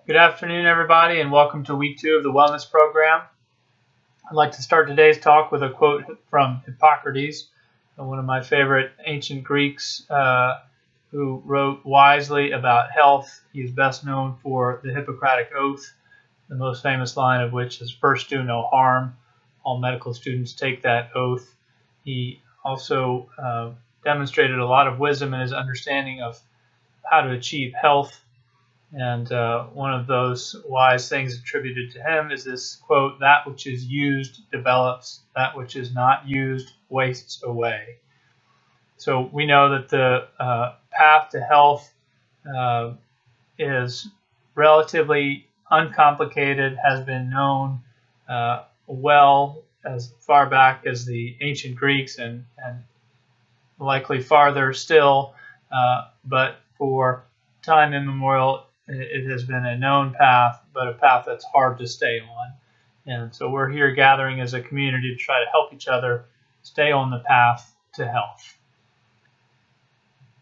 Good afternoon, everybody, and welcome to week 2 of the wellness program. I'd like to start today's talk with a quote from Hippocrates, one of my favorite ancient Greeks who wrote wisely about health. He is best known for the Hippocratic Oath, the most famous line of which is "First do no harm." All medical students take that oath. He also demonstrated a lot of wisdom in his understanding of how to achieve health. And one of those wise things attributed to him is this quote, "That which is used develops, that which is not used wastes away." So we know that the path to health is relatively uncomplicated, has been known well as far back as the ancient Greeks and likely farther still, but for time immemorial, it has been a known path, but a path that's hard to stay on. And so we're here gathering as a community to try to help each other stay on the path to health.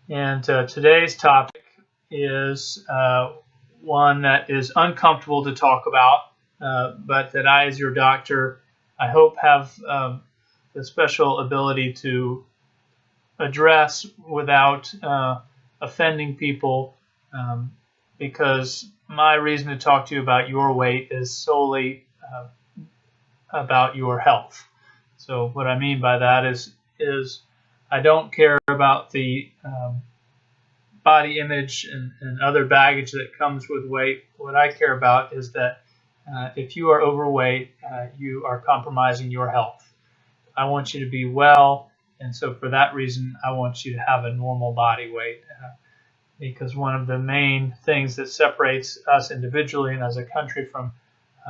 And today's topic is one that is uncomfortable to talk about, but that I, as your doctor, I hope have the special ability to address without offending people, because my reason to talk to you about your weight is solely about your health. So what I mean by that is I don't care about the body image and other baggage that comes with weight. What I care about is that if you are overweight, you are compromising your health. I want you to be well, and so for that reason, I want you to have a normal body weight. Because one of the main things that separates us individually and as a country from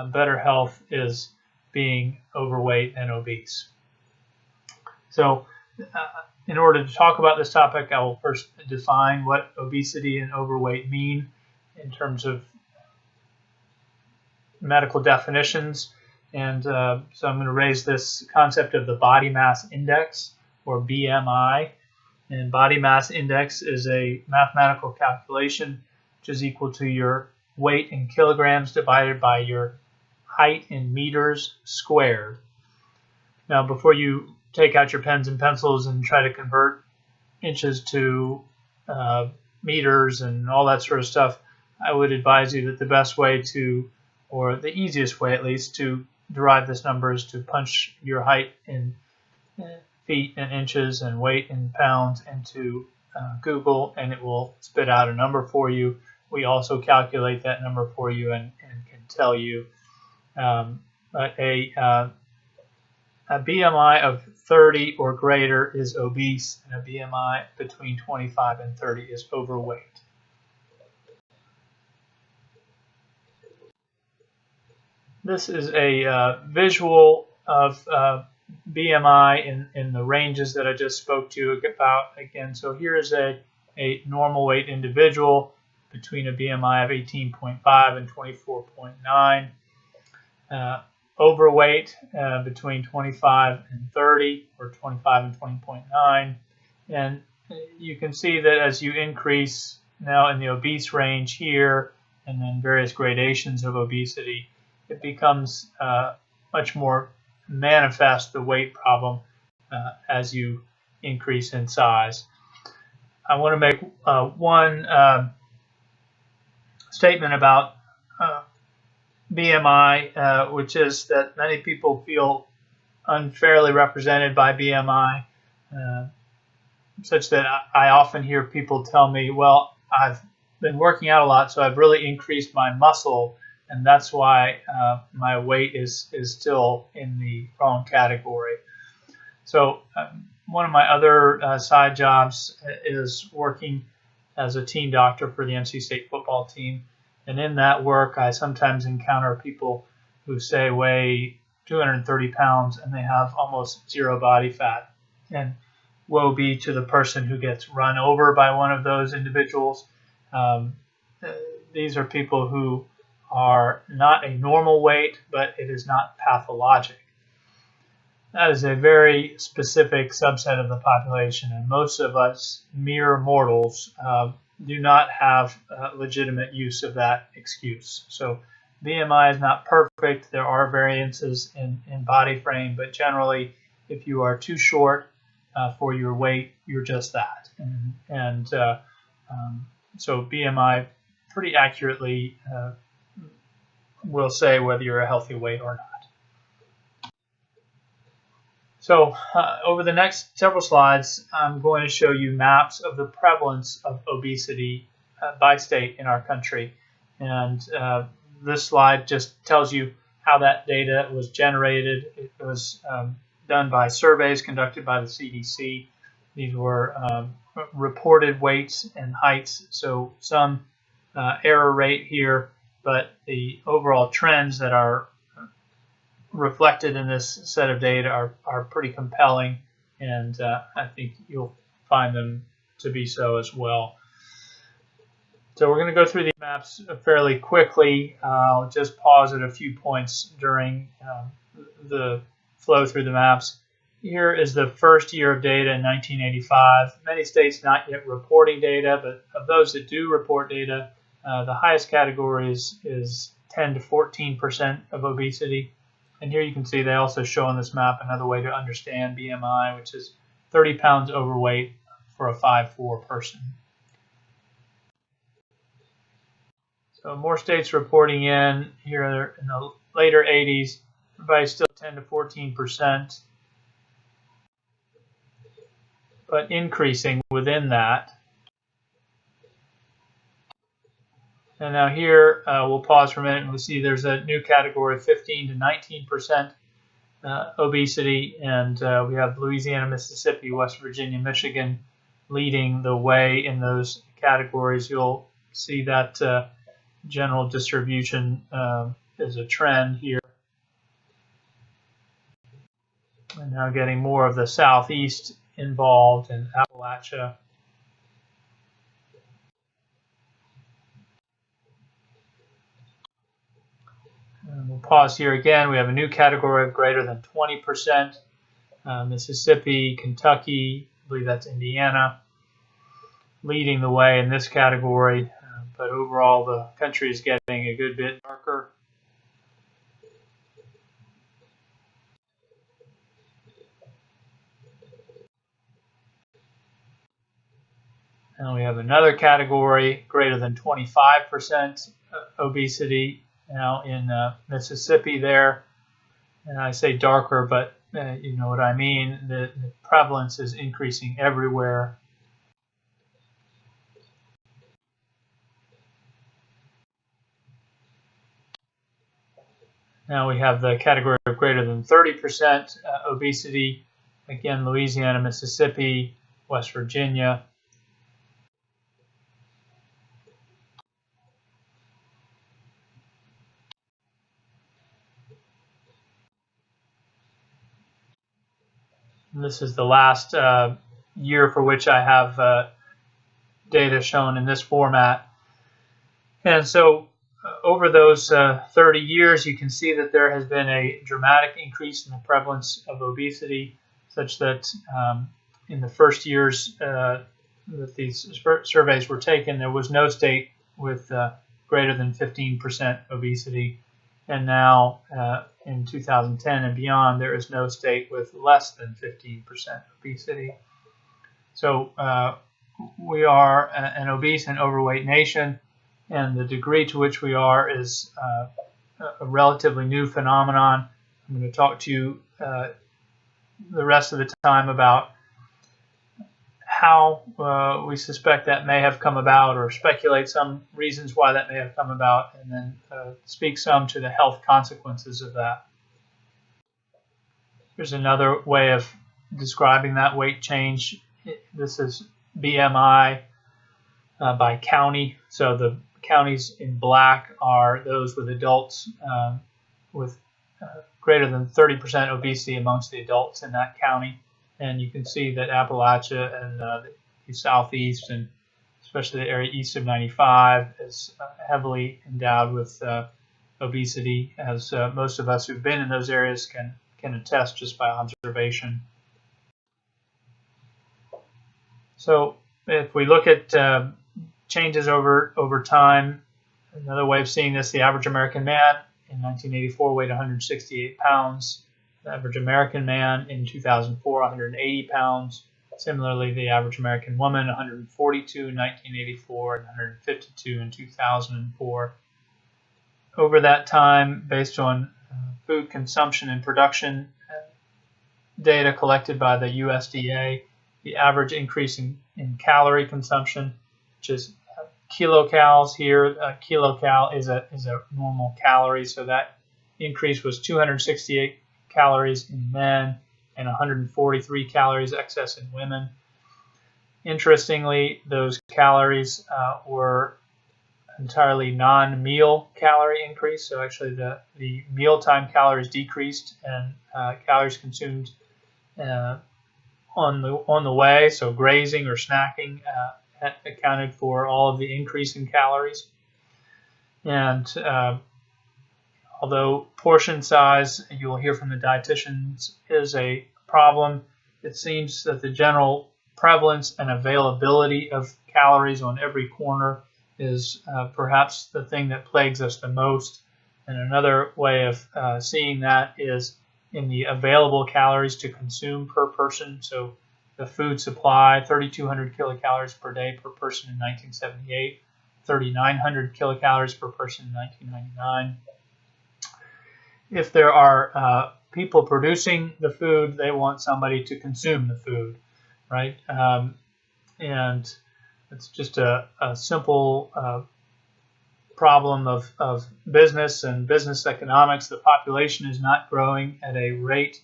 better health is being overweight and obese. So in order to talk about this topic, I will first define what obesity and overweight mean in terms of medical definitions. And so I'm going to raise this concept of the body mass index, or BMI. And body mass index is a mathematical calculation which is equal to your weight in kilograms divided by your height in meters squared. Now, before you take out your pens and pencils and try to convert inches to meters and all that sort of stuff, I would advise you that the best way to, or the easiest way at least, to derive this number is to punch your height in feet and inches and weight in pounds into Google, and it will spit out a number for you. We also calculate that number for you and can tell you. But a BMI of 30 or greater is obese, and a BMI between 25 and 30 is overweight. This is a visual of BMI in the ranges that I just spoke to you about again. So here's a normal weight individual between a BMI of 18.5 and 24.9. Overweight between 25 and 30, or 25 and 20.9. And you can see that as you increase now in the obese range here, and then various gradations of obesity, it becomes much more manifest, the weight problem, as you increase in size. I want to make one statement about BMI, which is that many people feel unfairly represented by BMI, such that I often hear people tell me, well, I've been working out a lot, so I've really increased my muscle, and that's why my weight is still in the wrong category. So one of my other side jobs is working as a team doctor for the NC State football team. And in that work, I sometimes encounter people who say weigh 230 pounds and they have almost zero body fat. And woe be to the person who gets run over by one of those individuals. These are people who are not a normal weight, but it is not pathologic. That is a very specific subset of the population, and most of us mere mortals do not have legitimate use of that excuse. So BMI is not perfect. There are variances in body frame, but generally, if you are too short for your weight, you're just that. So BMI pretty accurately will say whether you're a healthy weight or not. So over the next several slides, I'm going to show you maps of the prevalence of obesity by state in our country. And this slide just tells you how that data was generated. It was done by surveys conducted by the CDC. These were reported weights and heights, so some error rate here, but the overall trends that are reflected in this set of data are pretty compelling, and I think you'll find them to be so as well. So we're going to go through these maps fairly quickly. I'll just pause at a few points during the flow through the maps. Here is the first year of data in 1985. Many states not yet reporting data, but of those that do report data, the highest category is 10 to 14% of obesity. And here you can see they also show on this map another way to understand BMI, which is 30 pounds overweight for a 5'4" person. So more states reporting in here in the later 80s. Everybody's still 10 to 14%, but increasing within that. And now here, we'll pause for a minute and we'll see there's a new category of 15 to 19% obesity. And we have Louisiana, Mississippi, West Virginia, Michigan leading the way in those categories. You'll see that general distribution is a trend here. And now getting more of the Southeast involved in Appalachia. And we'll pause here again. We have a new category of greater than 20%. Mississippi, Kentucky, I believe that's Indiana, leading the way in this category. But overall, the country is getting a good bit darker. And we have another category, greater than 25% obesity, now in Mississippi there. And I say darker, but you know what I mean. The prevalence is increasing everywhere. Now we have the category of greater than 30% obesity. Again, Louisiana, Mississippi, West Virginia. And this is the last year for which I have data shown in this format. And so over those 30 years, you can see that there has been a dramatic increase in the prevalence of obesity, such that in the first years that these surveys were taken, there was no state with greater than 15% obesity. And now in 2010 and beyond, there is no state with less than 15% obesity. So we are an obese and overweight nation, and the degree to which we are is a relatively new phenomenon. I'm going to talk to you the rest of the time about how we suspect that may have come about, or speculate some reasons why that may have come about, and then speak some to the health consequences of that. Here's another way of describing that weight change. This is BMI by county. So the counties in black are those with adults with greater than 30% obesity amongst the adults in that county. And you can see that Appalachia and the southeast, and especially the area east of 95, is heavily endowed with obesity, as most of us who've been in those areas can attest just by observation. So if we look at changes over time. Another way of seeing this, the average American man in 1984 weighed 168 pounds. The average American man in 2004, 180 pounds. Similarly, the average American woman, 142 in 1984 and 152 in 2004. Over that time, based on food consumption and production data collected by the USDA, the average increase in calorie consumption, which is kilocals here. Kilocal is a normal calorie, so that increase was 268 calories in men and 143 calories excess in women. Interestingly, those calories were entirely non-meal calorie increase, so actually the mealtime calories decreased and calories consumed on the way, so grazing or snacking, accounted for all of the increase in calories. And although portion size, you'll hear from the dietitians, is a problem, it seems that the general prevalence and availability of calories on every corner is perhaps the thing that plagues us the most. And another way of seeing that is in the available calories to consume per person. So the food supply, 3,200 kilocalories per day per person in 1978, 3,900 kilocalories per person in 1999. If there are people producing the food, they want somebody to consume the food, right? And it's just a simple problem of business and business economics. The population is not growing at a rate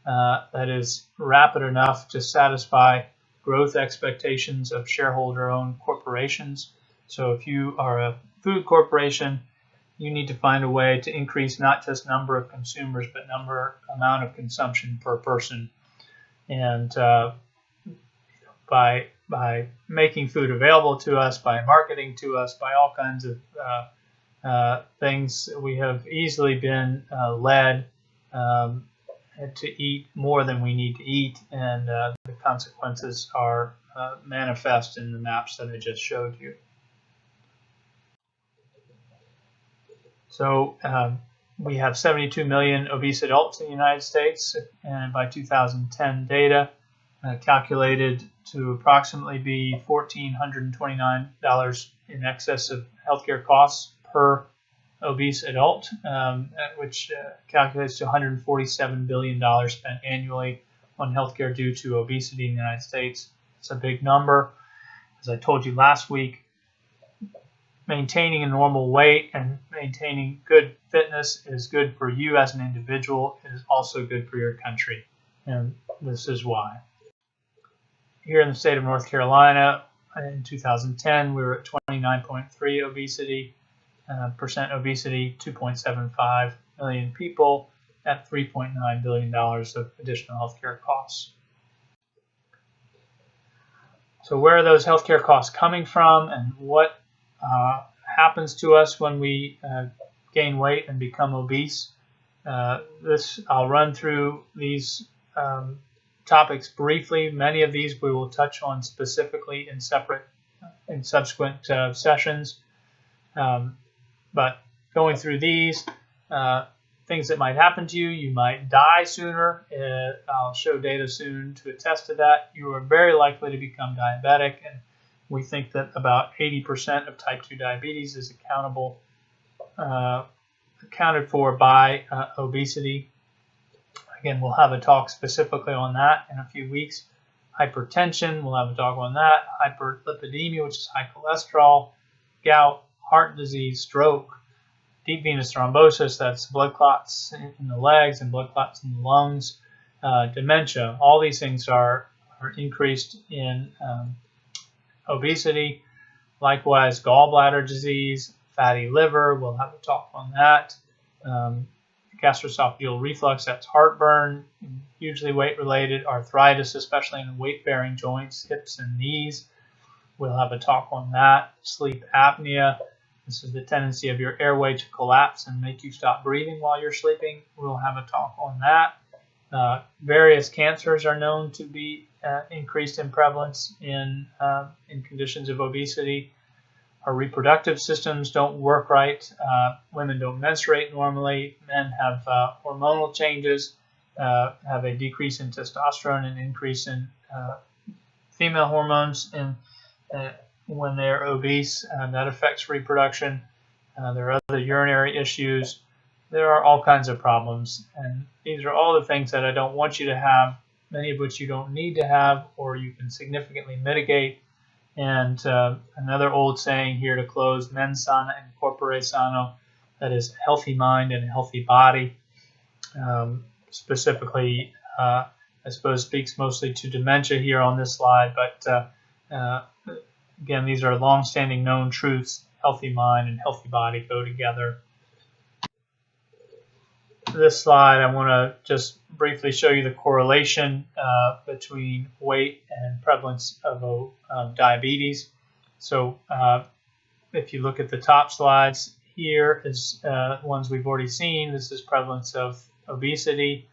that is rapid enough to satisfy growth expectations of shareholder-owned corporations. So if you are a food corporation, you need to find a way to increase not just number of consumers, but amount of consumption per person. And by making food available to us, by marketing to us, by all kinds of things, we have easily been led to eat more than we need to eat, and the consequences are manifest in the maps that I just showed you. So we have 72 million obese adults in the United States, and by 2010 data calculated to approximately be $1,429 in excess of healthcare costs per obese adult, which calculates to $147 billion spent annually on healthcare due to obesity in the United States. It's a big number. As I told you last week, maintaining a normal weight and maintaining good fitness is good for you as an individual. It is also good for your country, and this is why. Here in the state of North Carolina, in 2010, we were at 29.3 obesity, 2.75 million people at $3.9 billion of additional healthcare costs. So where are those healthcare costs coming from, and what happens to us when we gain weight and become obese? I'll run through these topics briefly. Many of these we will touch on specifically in subsequent sessions. But going through these, things that might happen to you, you might die sooner. I'll show data soon to attest to that. You are very likely to become diabetic, and we think that about 80% of type 2 diabetes is accounted for by obesity. Again, we'll have a talk specifically on that in a few weeks. Hypertension, we'll have a talk on that. Hyperlipidemia, which is high cholesterol, gout, heart disease, stroke, deep venous thrombosis, that's blood clots in the legs and blood clots in the lungs, dementia. All these things are increased in obesity. Likewise, gallbladder disease, fatty liver, we'll have a talk on that. Gastroesophageal reflux, that's heartburn, hugely weight-related. Arthritis, especially in the weight-bearing joints, hips and knees. We'll have a talk on that. Sleep apnea, this is the tendency of your airway to collapse and make you stop breathing while you're sleeping. We'll have a talk on that. Various cancers are known to be increased in prevalence in conditions of obesity. our reproductive systems don't work right. Women don't menstruate normally. Men have hormonal changes, have a decrease in testosterone and increase in female hormones, and when they're obese, that affects reproduction. There are other urinary issues. There are all kinds of problems, and these are all the things that I don't want you to have, many of which you don't need to have, or you can significantly mitigate. And another old saying here to close: mens sana in corpore sano, that is a healthy mind and a healthy body. Specifically, I suppose speaks mostly to dementia here on this slide, but again, these are long-standing known truths. Healthy mind and healthy body go together. This slide, I want to just briefly show you the correlation between weight and prevalence of diabetes. So if you look at the top slides, here is ones we've already seen. This is prevalence of obesity.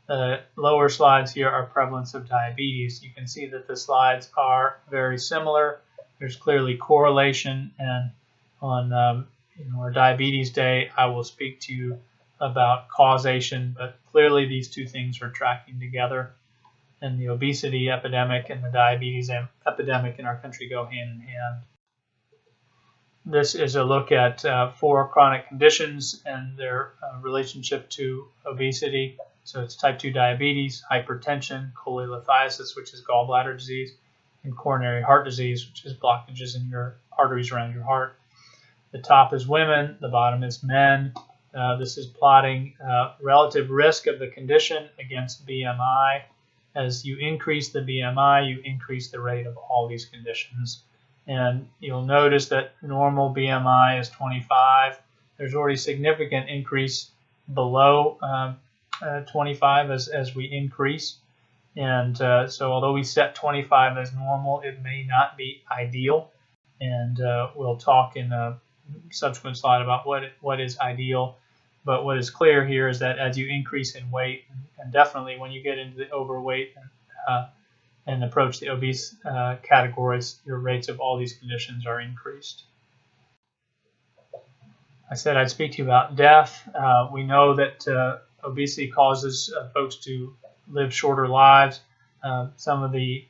The lower slides here are prevalence of diabetes. You can see that the slides are very similar. There's clearly correlation, and on our diabetes day, I will speak to you about causation, but clearly these two things are tracking together, and the obesity epidemic and the diabetes epidemic in our country go hand in hand. This is a look at 4 chronic conditions and their relationship to obesity. So it's type 2 diabetes, hypertension, cholelithiasis, which is gallbladder disease, and coronary heart disease, which is blockages in your arteries around your heart. The top is women, the bottom is men. This is plotting relative risk of the condition against BMI. As you increase the BMI, you increase the rate of all these conditions. And you'll notice that normal BMI is 25. There's already significant increase below 25 as we increase. And so although we set 25 as normal, it may not be ideal. And we'll talk in a subsequent slide about what is ideal. But what is clear here is that as you increase in weight, and definitely when you get into the overweight and approach the obese categories, your rates of all these conditions are increased. I said I'd speak to you about death. We know that obesity causes folks to live shorter lives. Some of the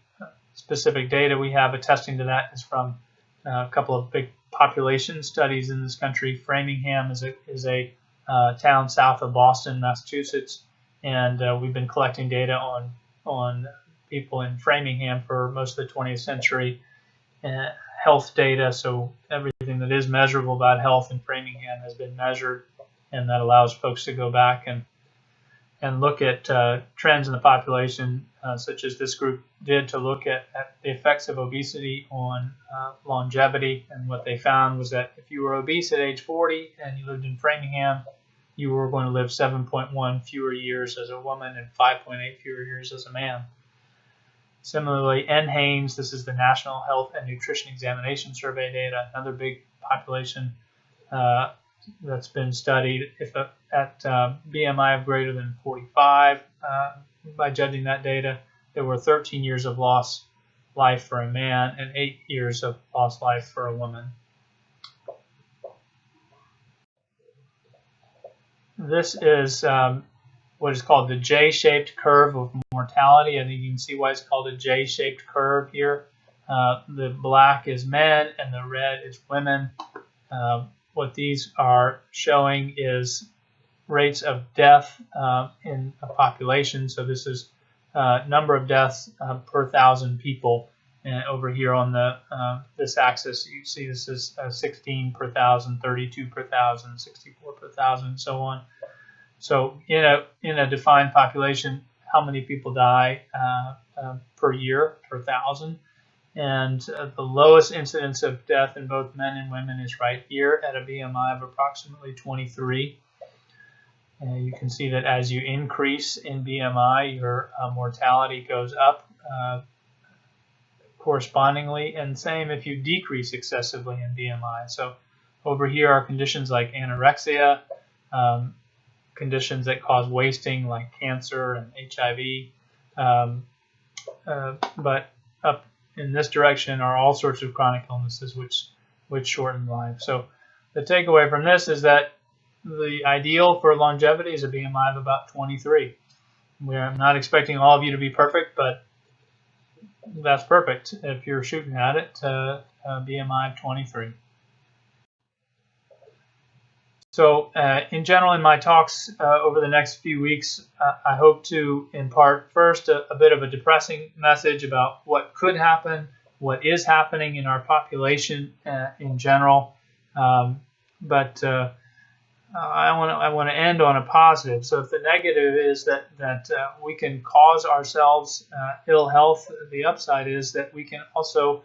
specific data we have attesting to that is from a couple of big population studies in this country. Framingham is a town south of Boston, Massachusetts, and we've been collecting data on people in Framingham for most of the 20th century. Health data, so everything that is measurable about health in Framingham has been measured, and that allows folks to go back and look at trends in the population, such as this group did, to look at the effects of obesity on longevity. And what they found was that if you were obese at age 40 and you lived in Framingham, you were going to live 7.1 fewer years as a woman and 5.8 fewer years as a man. Similarly, NHANES, this is the National Health and Nutrition Examination Survey data, another big population that's been studied. If at BMI of greater than 45, by judging that data, there were 13 years of lost life for a man and 8 years of lost life for a woman. This is what is called the J-shaped curve of mortality. I think you can see why it's called a J-shaped curve here. The black is men and the red is women. What these are showing is rates of death in a population. So this is number of deaths per 1,000 people. And over here on the this axis, you see this is 16 per 1,000, 32 per 1,000, 64 per 1,000, and so on. So in a defined population, how many people die per year, per 1,000? And the lowest incidence of death in both men and women is right here at a BMI of approximately 23. And you can see that as you increase in BMI, your mortality goes up correspondingly, and same if you decrease excessively in BMI. So over here are conditions like anorexia, conditions that cause wasting like cancer and HIV, but up in this direction are all sorts of chronic illnesses which which shorten life. So the takeaway from this is that the ideal for longevity is a BMI of about 23. I'm not expecting all of you to be perfect, but that's perfect if you're shooting at it, a BMI of 23. So in general, in my talks over the next few weeks, I hope to impart first a bit of a depressing message about what could happen, what is happening in our population in general. But I want to end on a positive. So if the negative is that we can cause ourselves ill health, the upside is that we can also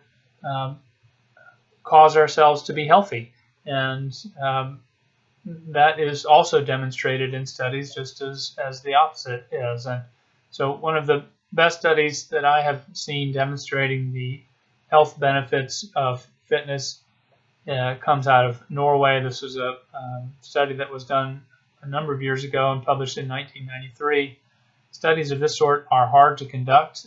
cause ourselves to be healthy. And that is also demonstrated in studies just as the opposite is. And so one of the best studies that I have seen demonstrating the health benefits of fitness comes out of Norway. This was a study that was done a number of years ago and published in 1993. Studies of this sort are hard to conduct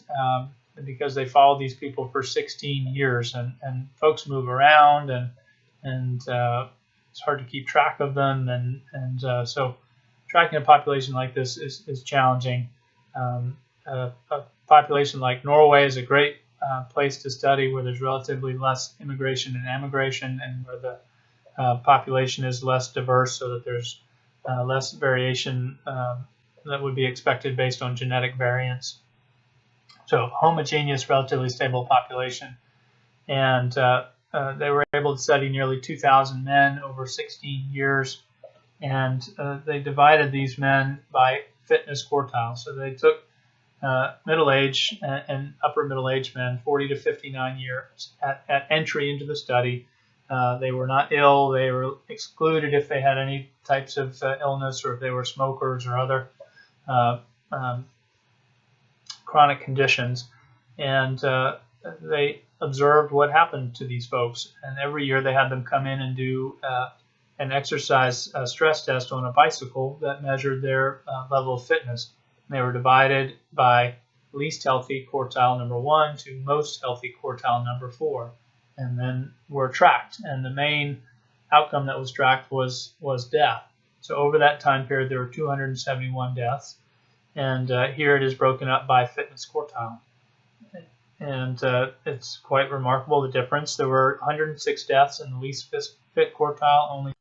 because they follow these people for 16 years, and folks move around, and it's hard to keep track of them, and so tracking a population like this is challenging. A population like Norway is a great place to study, where there's relatively less immigration and emigration, and where the population is less diverse, so that there's less variation that would be expected based on genetic variants. So homogeneous, relatively stable population, and they were able to study nearly 2,000 men over 16 years, and they divided these men by fitness quartile. So they took middle-aged and upper middle-aged men, 40 to 59 years, at entry into the study. They were not ill. They were excluded if they had any types of illness, or if they were smokers or other chronic conditions. And they observed what happened to these folks. And every year they had them come in and do an exercise stress test on a bicycle that measured their level of fitness. They were divided by least healthy quartile number 1 to most healthy quartile number 4, and then were tracked. And the main outcome that was tracked was death. So over that time period, there were 271 deaths, and here it is broken up by fitness quartile. And it's quite remarkable, the difference. There were 106 deaths in the least fit quartile.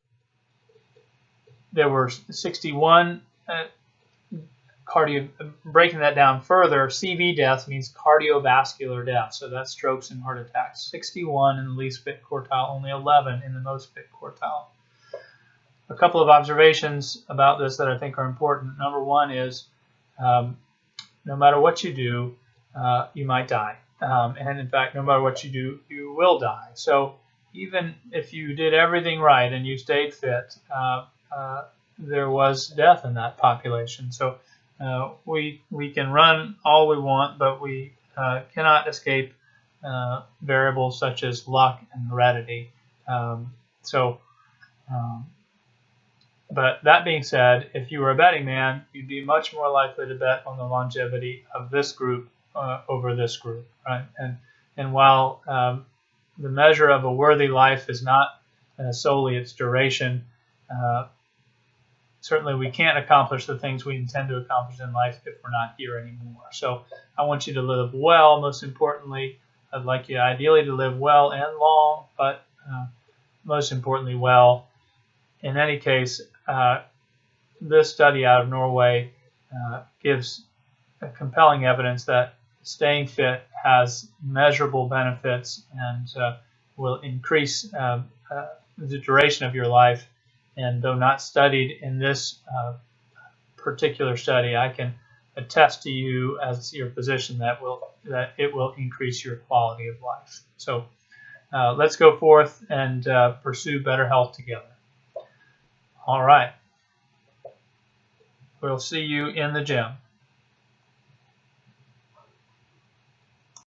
There were 61 breaking that down further, CV deaths means cardiovascular death, so that's strokes and heart attacks. 61 in the least fit quartile, only 11 in the most fit quartile. A couple of observations about this that I think are important. Number one is, no matter what you do, you might die. And in fact, no matter what you do, you will die. So even if you did everything right and you stayed fit, there was death in that population. So we can run all we want, but we cannot escape variables such as luck and heredity. But that being said, if you were a betting man, you'd be much more likely to bet on the longevity of this group over this group, right? And while the measure of a worthy life is not solely its duration, certainly we can't accomplish the things we intend to accomplish in life if we're not here anymore. So I want you to live well. Most importantly, I'd like you ideally to live well and long, but most importantly, well. In any case, this study out of Norway gives compelling evidence that staying fit has measurable benefits and will increase the duration of your life. And though not studied in this particular study, I can attest to you as your physician that it will increase your quality of life. So let's go forth and pursue better health together. All right. We'll see you in the gym.